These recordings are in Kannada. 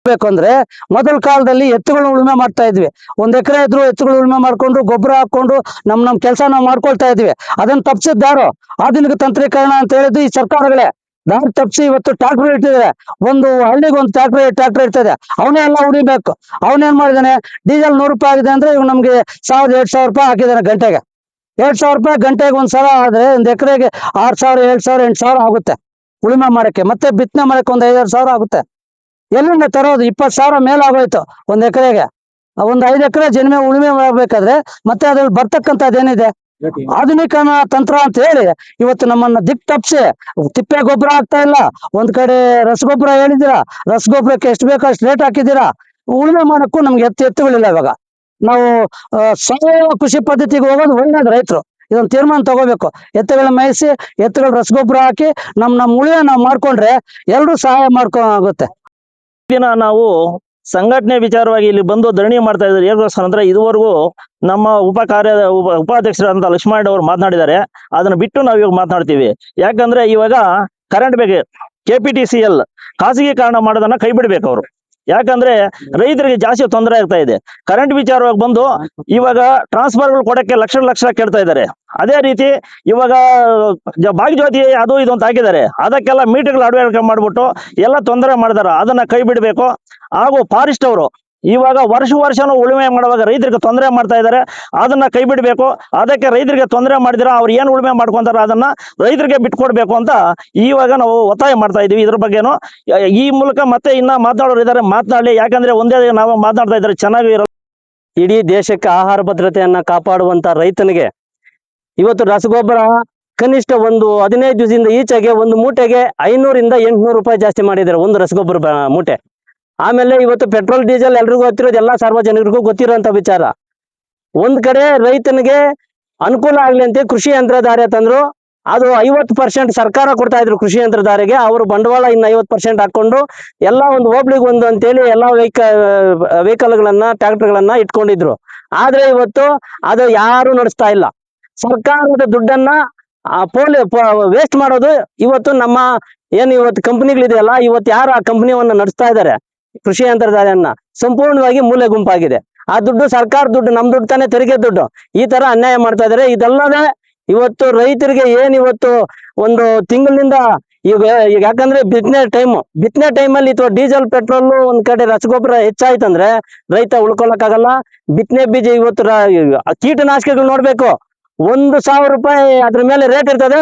ತಪ್ಪಿಸ್ಬೇಕು ಅಂದ್ರೆ ಮೊದಲ ಕಾಲದಲ್ಲಿ ಎತ್ತುಗಳು ಉಳುಮೆ ಮಾಡ್ತಾ ಇದ್ವಿ. 1 ಎಕರೆ ಇದ್ರು ಎತ್ತುಗಳು ಉಳುಮೆ ಮಾಡ್ಕೊಂಡು ಗೊಬ್ಬರ ಹಾಕೊಂಡು ನಮ್ ಕೆಲಸ ನಾವು ಮಾಡ್ಕೊಳ್ತಾ ಇದ್ವಿ. ಅದನ್ನ ತಪ್ಪಿಸಿದ್ದಾರೋ ಆಧುನಿಕ ತಂತ್ರೀಕರಣ ಅಂತ ಹೇಳಿದ್ದು ಈ ಸರ್ಕಾರಗಳೇ. ದಾರಿ ತಪ್ಪಿಸಿ ಇವತ್ತು ಟ್ರಾಕ್ಟರ್ ಇಟ್ಟಿದ್ದಾರೆ. ಒಂದು ಹಳ್ಳಿಗೆ ಒಂದು ಟ್ರಾಕ್ಟರ್ ಇರ್ತದೆ, ಅವನೇ ಎಲ್ಲ ಉಳಿಬೇಕು. ಅವನೇನ್ ಮಾಡಿದಾನೆ, ಡೀಸೆಲ್ 100 ರೂಪಾಯಿ ಆಗಿದೆ ಅಂದ್ರೆ ಇವ್ ನಮ್ಗೆ 1000-2000 ರೂಪಾಯಿ ಹಾಕಿದಾನೆ ಗಂಟೆಗೆ. 2000 ರೂಪಾಯಿ ಗಂಟೆಗೆ ಒಂದ್ಸಲ ಆದ್ರೆ 1 ಎಕರೆಗೆ 6000, 7000, 8000 ಆಗುತ್ತೆ ಉಳುಮೆ ಮಾಡಕ್ಕೆ. ಮತ್ತೆ ಬಿತ್ತನೆ ಮಾಡಕ್ಕೆ 5,000 ಸಾವಿರ ಆಗುತ್ತೆ. ಎಲ್ಲಿಂದ ತರೋದು? 20,000 ಮೇಲೆ ಆಗೋಯ್ತು 1 ಎಕರೆಗೆ. 5 ಎಕರೆ ಜಮೀನು ಉಳುಮೆ ಮಾಡ್ಬೇಕಾದ್ರೆ ಮತ್ತೆ ಅದ್ರಲ್ಲಿ ಬರ್ತಕ್ಕಂಥದ್ದೇನಿದೆ ಆಧುನಿಕ ತಂತ್ರ ಅಂತ ಹೇಳಿ ಇವತ್ತು ನಮ್ಮನ್ನ ದಿಕ್ ತಪ್ಪಿಸಿ ತಿಪ್ಪೆ ಗೊಬ್ಬರ ಆಗ್ತಾ ಇಲ್ಲ. ಒಂದ್ ಕಡೆ ರಸಗೊಬ್ಬರ ಹೇಳಿದ್ದೀರಾ, ರಸಗೊಬ್ಬರಕ್ಕೆ ಎಷ್ಟು ಬೇಕೋ ಅಷ್ಟು ರೇಟ್ ಹಾಕಿದ್ದೀರಾ. ಉಳುಮೆ ಮಾಡಕ್ಕೂ ನಮ್ಗೆ ಎತ್ತುಗಳಿಲ್ಲ. ಇವಾಗ ನಾವು ಸಾವಯವ ಕೃಷಿ ಪದ್ಧತಿಗೆ ಹೋಗೋದು ಒಳ್ಳೇದು. ರೈತರು ಇದೊಂದು ತೀರ್ಮಾನ ತಗೋಬೇಕು. ಎತ್ತುಗಳ ಮೇಯಿಸಿ ಎತ್ತುಗಳ ರಸಗೊಬ್ಬರ ಹಾಕಿ ನಮ್ಮ ಉಳುಮೆ ನಾವು ಮಾಡ್ಕೊಂಡ್ರೆ ಎಲ್ರೂ ಸಹಾಯ ಆಗುತ್ತೆ. ನಾವು ಸಂಘಟನೆ ವಿಚಾರವಾಗಿ ಇಲ್ಲಿ ಬಂದು ಧರಣಿ ಮಾಡ್ತಾ ಇದ್ದಾರೆ. ಏಕೋಸ್ಕರ ಅಂದ್ರೆ ಇದುವರೆಗೂ ನಮ್ಮ ಉಪಾಧ್ಯಕ್ಷರಾದಂತ ಲಕ್ಷ್ಮಣ ಅವರು ಮಾತನಾಡಿದ್ದಾರೆ. ಅದನ್ನ ಬಿಟ್ಟು ನಾವು ಇವಾಗ ಮಾತನಾಡ್ತೀವಿ. ಯಾಕಂದ್ರೆ ಇವಾಗ ಕರೆಂಟ್ ಬಗ್ಗೆ KPTCL ಖಾಸಗೀಕರಣ ಮಾಡೋದನ್ನ ಕೈ ಬಿಡ್ಬೇಕು ಅವರು. ಯಾಕಂದ್ರೆ ರೈತರಿಗೆ ಜಾಸ್ತಿ ತೊಂದರೆ ಆಗ್ತಾ ಇದೆ. ಕರೆಂಟ್ ವಿಚಾರವಾಗಿ ಬಂದು ಇವಾಗ ಟ್ರಾನ್ಸ್ಫರ್ಗಳು ಕೊಡಕ್ಕೆ ಲಕ್ಷ ಕೇಳ್ತಾ ಇದ್ದಾರೆ. ಅದೇ ರೀತಿ ಇವಾಗ ಭಾಗ್ಯಜ್ಯೋತಿ ಅದು ಇದು ಅಂತ ಹಾಕಿದ್ದಾರೆ. ಅದಕ್ಕೆಲ್ಲ ಮೀಟರ್ಗಳು ಅಳವಡಿಕೆ ಮಾಡ್ಬಿಟ್ಟು ಎಲ್ಲ ತೊಂದರೆ ಮಾಡಿದಾರೆ. ಅದನ್ನ ಕೈ ಬಿಡಬೇಕು. ಹಾಗೂ ಫಾರೆಸ್ಟ್ ಅವರು ಇವಾಗ ವರ್ಷನೂ ಉಳುಮೆ ಮಾಡುವಾಗ ರೈತರಿಗೆ ತೊಂದರೆ ಮಾಡ್ತಾ ಇದ್ದಾರೆ. ಅದನ್ನ ಕೈ ಬಿಡಬೇಕು. ಅದಕ್ಕೆ ರೈತರಿಗೆ ತೊಂದರೆ ಮಾಡಿದಿರ ಅವ್ರು ಏನ್ ಉಳುಮೆ ಮಾಡ್ಕೊಂತಾರ ಅದನ್ನ ರೈತರಿಗೆ ಬಿಟ್ಕೊಡ್ಬೇಕು ಅಂತ ಇವಾಗ ನಾವು ಒತ್ತಾಯ ಮಾಡ್ತಾ ಇದೀವಿ. ಇದ್ರ ಬಗ್ಗೆನು ಈ ಮೂಲಕ ಮತ್ತೆ ಇನ್ನ ಮಾತನಾಡೋರು ಇದ್ದಾರೆ, ಮಾತನಾಡಲಿ. ಯಾಕಂದ್ರೆ ಒಂದೇ ನಾವು ಮಾತನಾಡ್ತಾ ಇದ್ದಾರೆ ಚೆನ್ನಾಗಿ ಇರೋ. ಇಡೀ ದೇಶಕ್ಕೆ ಆಹಾರ ಭದ್ರತೆಯನ್ನ ಕಾಪಾಡುವಂತ ರೈತನಿಗೆ ಇವತ್ತು ರಸಗೊಬ್ಬರ ಕನಿಷ್ಠ ಒಂದು 15 ದಿವಸದಿಂದ ಈಚೆಗೆ ಒಂದು ಮೂಟೆಗೆ 500-800 ರೂಪಾಯಿ ಜಾಸ್ತಿ ಮಾಡಿದ್ದಾರೆ, ಒಂದು ರಸಗೊಬ್ಬರ ಮೂಟೆ. ಆಮೇಲೆ ಇವತ್ತು ಪೆಟ್ರೋಲ್ ಡೀಸೆಲ್ ಎಲ್ರಿಗೂ ಗೊತ್ತಿರೋದು, ಎಲ್ಲಾ ಸಾರ್ವಜನಿಕರಿಗೂ ಗೊತ್ತಿರುವಂತ ವಿಚಾರ. ಒಂದ್ ಕಡೆ ರೈತನಿಗೆ ಅನುಕೂಲ ಆಗ್ಲಿ ಅಂತ ಕೃಷಿ ಯಂತ್ರಧಾರೆ ತಂದ್ರು. ಅದು 50% ಸರ್ಕಾರ ಕೊಡ್ತಾ ಇದ್ರು ಕೃಷಿ ಯಂತ್ರಧಾರೆಗೆ. ಅವರು ಬಂಡವಾಳ ಇನ್ನು 50% ಹಾಕೊಂಡು ಎಲ್ಲ ಒಂದು ಹೋಬ್ಳಿಗೆ ಒಂದು ಅಂತೇಳಿ ಎಲ್ಲಾ ವೆಹಿಕಲ್ಗಳನ್ನ ಟ್ರ್ಯಾಕ್ಟರ್ಗಳನ್ನ ಇಟ್ಕೊಂಡಿದ್ರು. ಆದ್ರೆ ಇವತ್ತು ಅದು ಯಾರು ನಡೆಸ್ತಾ ಇಲ್ಲ. ಸರ್ಕಾರದ ದುಡ್ಡನ್ನ ವೇಸ್ಟ್ ಮಾಡೋದು ಇವತ್ತು ನಮ್ಮ ಏನು ಇವತ್ತು ಕಂಪನಿಗಳಿದೆಯಲ್ಲ, ಇವತ್ತು ಯಾರು ಆ ಕಂಪನಿಯನ್ನ ನಡೆಸ್ತಾ ಇದ್ದಾರೆ ಕೃಷಿ ಯಂತ್ರಧಾರೆಯನ್ನ ಸಂಪೂರ್ಣವಾಗಿ ಮೂಲೆ ಗುಂಪಾಗಿದೆ. ಆ ದುಡ್ಡು ಸರ್ಕಾರ ದುಡ್ಡು, ನಮ್ ದುಡ್ಡು ತಾನೇ, ತೆರಿಗೆ ದುಡ್ಡು. ಈ ತರ ಅನ್ಯಾಯ ಮಾಡ್ತಾ ಇದಾರೆ. ಇದಲ್ಲದೆ ಇವತ್ತು ರೈತರಿಗೆ ಏನ್ ಇವತ್ತು ಒಂದು ತಿಂಗಳಿನಿಂದ ಈಗ ಯಾಕಂದ್ರೆ ಬಿತ್ತನೆ ಟೈಮಲ್ಲಿ ಅಥವಾ ಡೀಸೆಲ್ ಪೆಟ್ರೋಲ್ ಒಂದ್ ಕಡೆ ರಸಗೊಬ್ಬರ ಹೆಚ್ಚಾಯ್ತಂದ್ರೆ ರೈತ ಉಳ್ಕೊಳಕ್ಕಾಗಲ್ಲ. ಬಿತ್ತನೆ ಬೀಜ ಇವತ್ತು ಕೀಟನಾಶಕಗಳು ನೋಡ್ಬೇಕು, 1,000 ರೂಪಾಯಿ ಅದ್ರ ಮೇಲೆ ರೇಟ್ ಇರ್ತದೆ,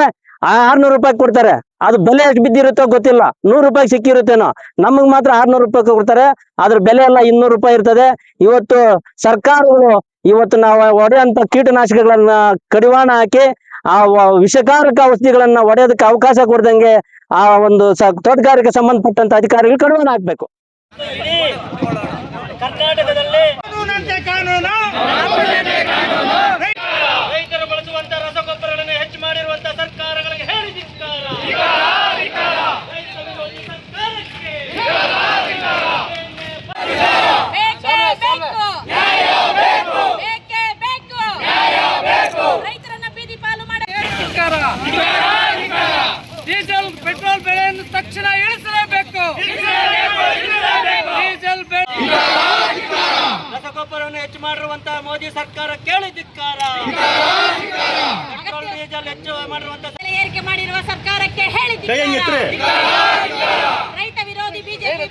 600 ರೂಪಾಯಿ ಕೊಡ್ತಾರೆ. ಅದು ಬೆಲೆ ಎಷ್ಟು ಬಿದ್ದಿರುತ್ತೋ ಗೊತ್ತಿಲ್ಲ, 100 ರೂಪಾಯಿ ಸಿಕ್ಕಿರುತ್ತೇನೋ. ನಮಗ್ ಮಾತ್ರ 600 ರೂಪಾಯಿ ಕೊಡ್ತಾರೆ. ಅದ್ರ ಬೆಲೆ ಎಲ್ಲ 200 ರೂಪಾಯಿ ಇರ್ತದೆ. ಇವತ್ತು ಸರ್ಕಾರಗಳು ಇವತ್ತು ನಾವು ಹೊಡೆಯುವಂತ ಕೀಟನಾಶಕಗಳನ್ನ ಕಡಿವಾಣ ಹಾಕಿ ಆ ವಿಷಕಾರಕ ಔಷಧಿಗಳನ್ನ ಹೊಡೆಯೋದಕ್ಕೆ ಅವಕಾಶ ಕೊಡ್ದಂಗೆ ಆ ಒಂದು ತೋಟಗಾರಿಕೆ ಸಂಬಂಧಪಟ್ಟಂತ ಅಧಿಕಾರಿಗಳು ಕಡಿವಾಣ ಹಾಕ್ಬೇಕು. ಕರ್ನಾಟಕದಲ್ಲಿ ರೈತರು ಬಳಸುವಂತ ರಸಗೊಬ್ಬರಗಳನ್ನು ಹೆಚ್ಚು ಮಾಡಿರುವಂತಹ ಸರ್ಕಾರಗಳಿಗೆ ಹೇಳಿ ಧಿಕ್ಕಾರ. ರೈತರನ್ನ ಬೀದಿ ಪಾಲು ಮಾಡಿ ಡೀಸೆಲ್ ಪೆಟ್ರೋಲ್ ಬೆಲೆಯನ್ನು ತಕ್ಷಣ ಇಳಿಸಲೇಬೇಕು. ಡೀಸೆಲ್ ರಸಗೊಬ್ಬರವನ್ನು ಹೆಚ್ಚು ಮಾಡಿರುವಂತಹ ಮೋದಿ ಸರ್ಕಾರ ಕೇಳಿ ಧಿಕ್ಕಾರ. ಪೆಟ್ರೋಲ್ ಡೀಸೆಲ್ ಹೆಚ್ಚು ಮಾಡಿರುವಂತಹ ಏರಿಕೆ ಮಾಡಿರುವ ಸರ್ಕಾರಕ್ಕೆ ಹೇಳಿ ಧಿಕ್ಕಾರ. ರೈತ ವಿರೋಧಿ ಬಿಜೆಪಿ